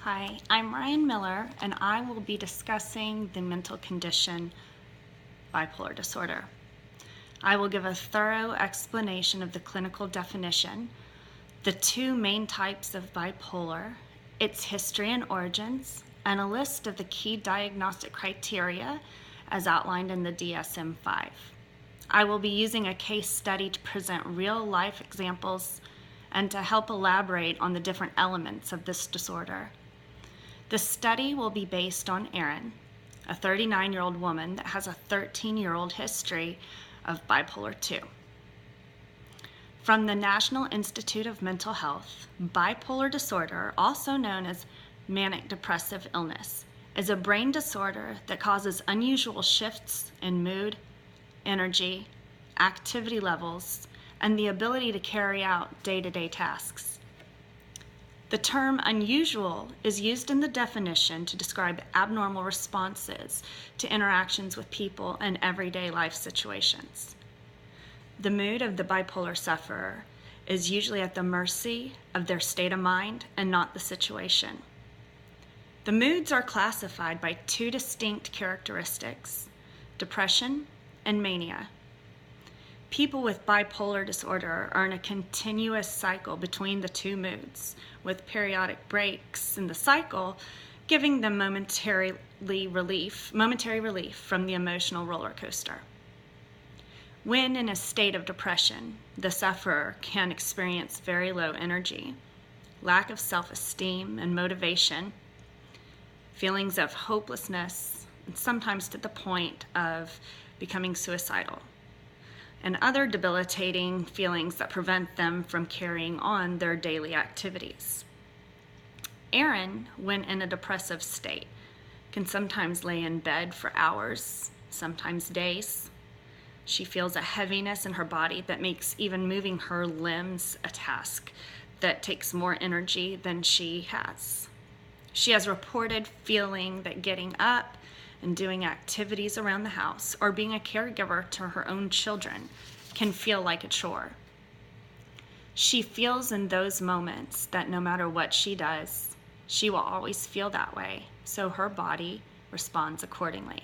Hi, I'm Ryan Miller, and I will be discussing the mental condition bipolar disorder. I will give a thorough explanation of the clinical definition, the two main types of bipolar, its history and origins, and a list of the key diagnostic criteria as outlined in the DSM-5. I will be using a case study to present real-life examples and to help elaborate on the different elements of this disorder. The study will be based on Erin, a 39-year-old woman that has a 13-year-old history of bipolar 2. From the National Institute of Mental Health, bipolar disorder, also known as manic depressive illness, is a brain disorder that causes unusual shifts in mood, energy, activity levels, and the ability to carry out day-to-day tasks. The term unusual is used in the definition to describe abnormal responses to interactions with people in everyday life situations. The mood of the bipolar sufferer is usually at the mercy of their state of mind and not the situation. The moods are classified by two distinct characteristics: depression and mania. People with bipolar disorder are in a continuous cycle between the two moods, with periodic breaks in the cycle giving them momentary relief from the emotional roller coaster. When in a state of depression, the sufferer can experience very low energy, lack of self-esteem and motivation, feelings of hopelessness, and sometimes to the point of becoming suicidal, and other debilitating feelings that prevent them from carrying on their daily activities. Erin, when in a depressive state, can sometimes lay in bed for hours, sometimes days. She feels a heaviness in her body that makes even moving her limbs a task that takes more energy than she has. She has reported feeling that getting up and doing activities around the house or being a caregiver to her own children can feel like a chore. She feels in those moments that no matter what she does, she will always feel that way, so her body responds accordingly.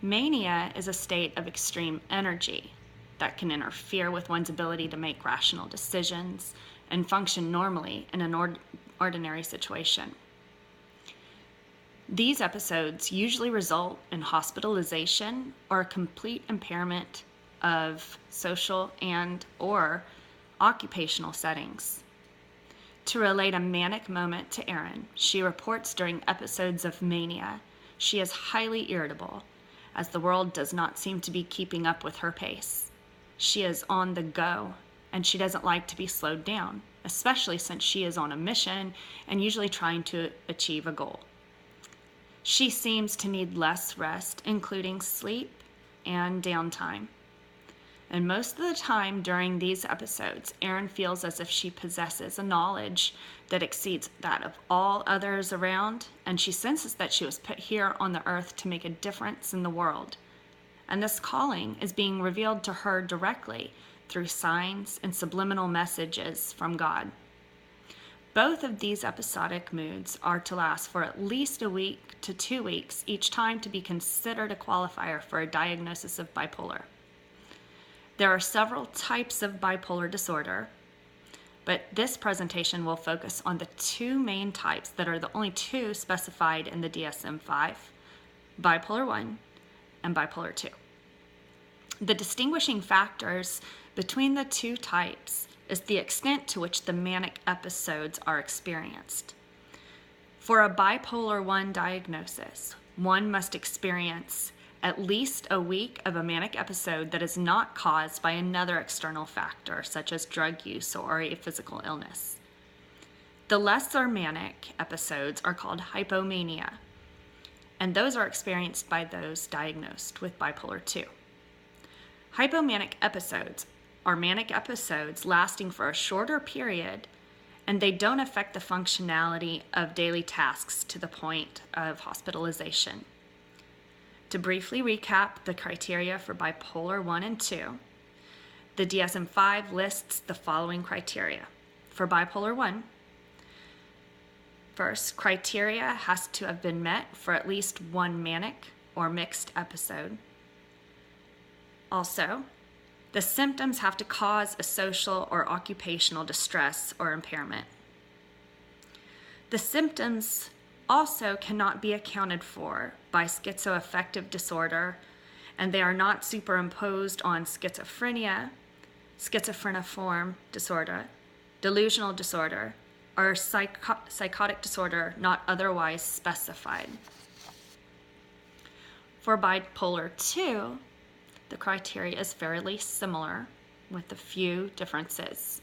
Mania is a state of extreme energy that can interfere with one's ability to make rational decisions and function normally in an ordinary situation. These episodes usually result in hospitalization or a complete impairment of social and/or occupational settings. To relate a manic moment to Erin, she reports during episodes of mania, she is highly irritable, as the world does not seem to be keeping up with her pace. She is on the go, and she doesn't like to be slowed down, especially since she is on a mission and usually trying to achieve a goal. She seems to need less rest, including sleep and downtime. And most of the time during these episodes, Erin feels as if she possesses a knowledge that exceeds that of all others around, and she senses that she was put here on the earth to make a difference in the world. And this calling is being revealed to her directly through signs and subliminal messages from God. Both of these episodic moods are to last for at least a week to 2 weeks each time to be considered a qualifier for a diagnosis of bipolar. There are several types of bipolar disorder, but this presentation will focus on the two main types that are the only two specified in the DSM-5, bipolar 1 and bipolar 2. The distinguishing factors between the two types is the extent to which the manic episodes are experienced. For a bipolar 1 diagnosis, one must experience at least a week of a manic episode that is not caused by another external factor, such as drug use or a physical illness. The lesser manic episodes are called hypomania, and those are experienced by those diagnosed with bipolar 2. Hypomanic episodes are manic episodes lasting for a shorter period, and they don't affect the functionality of daily tasks to the point of hospitalization. To briefly recap the criteria for bipolar 1 and 2, the DSM-5 lists the following criteria. For bipolar 1, First, criteria has to have been met for at least one manic or mixed episode. Also, the symptoms have to cause a social or occupational distress or impairment. The symptoms also cannot be accounted for by schizoaffective disorder, and they are not superimposed on schizophrenia, schizophreniform disorder, delusional disorder, or psychotic disorder not otherwise specified. For bipolar 2, the criteria is fairly similar with a few differences.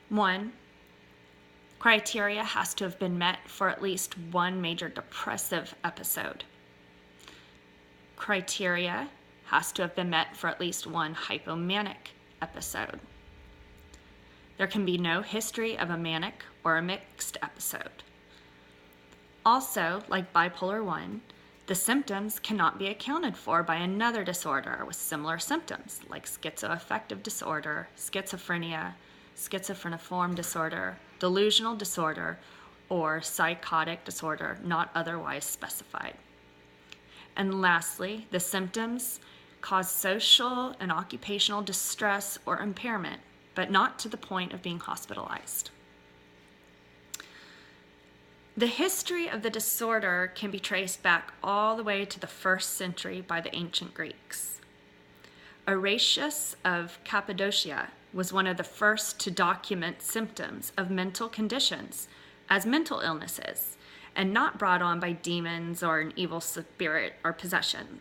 1, criteria has to have been met for at least one major depressive episode. Criteria has to have been met for at least one hypomanic episode. There can be no history of a manic or a mixed episode. Also, like bipolar 1, the symptoms cannot be accounted for by another disorder with similar symptoms, like schizoaffective disorder, schizophrenia, schizophreniform disorder, delusional disorder, or psychotic disorder not otherwise specified. And lastly, the symptoms cause social and occupational distress or impairment, but not to the point of being hospitalized. The history of the disorder can be traced back all the way to the 1st century by the ancient Greeks. Oratius of Cappadocia was one of the first to document symptoms of mental conditions as mental illnesses and not brought on by demons or an evil spirit or possession.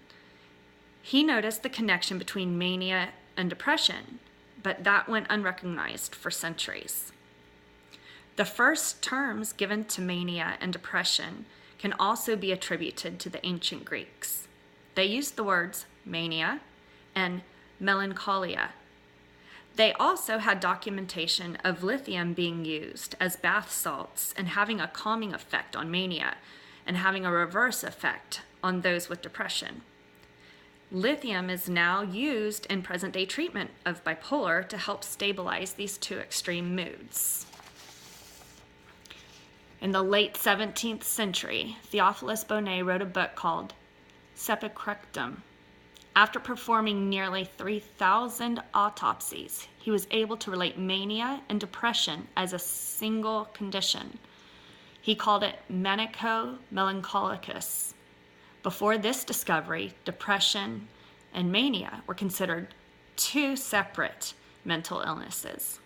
He noticed the connection between mania and depression, but that went unrecognized for centuries. The first terms given to mania and depression can also be attributed to the ancient Greeks. They used the words mania and melancholia. They also had documentation of lithium being used as bath salts and having a calming effect on mania and having a reverse effect on those with depression. Lithium is now used in present-day treatment of bipolar to help stabilize these two extreme moods. In the late 17th century, Theophilus Bonnet wrote a book called Sepicrectum. After performing nearly 3,000 autopsies, he was able to relate mania and depression as a single condition. He called it manico-melancholicus. Before this discovery, depression and mania were considered two separate mental illnesses.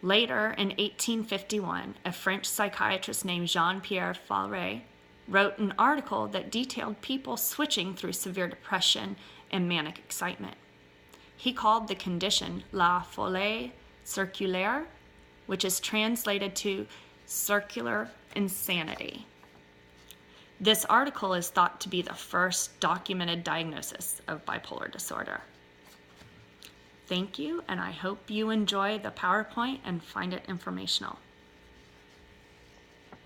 Later, in 1851, a French psychiatrist named Jean-Pierre Faure wrote an article that detailed people switching through severe depression and manic excitement. He called the condition la folie circulaire, which is translated to circular insanity. This article is thought to be the first documented diagnosis of bipolar disorder. Thank you, and I hope you enjoy the PowerPoint and find it informational.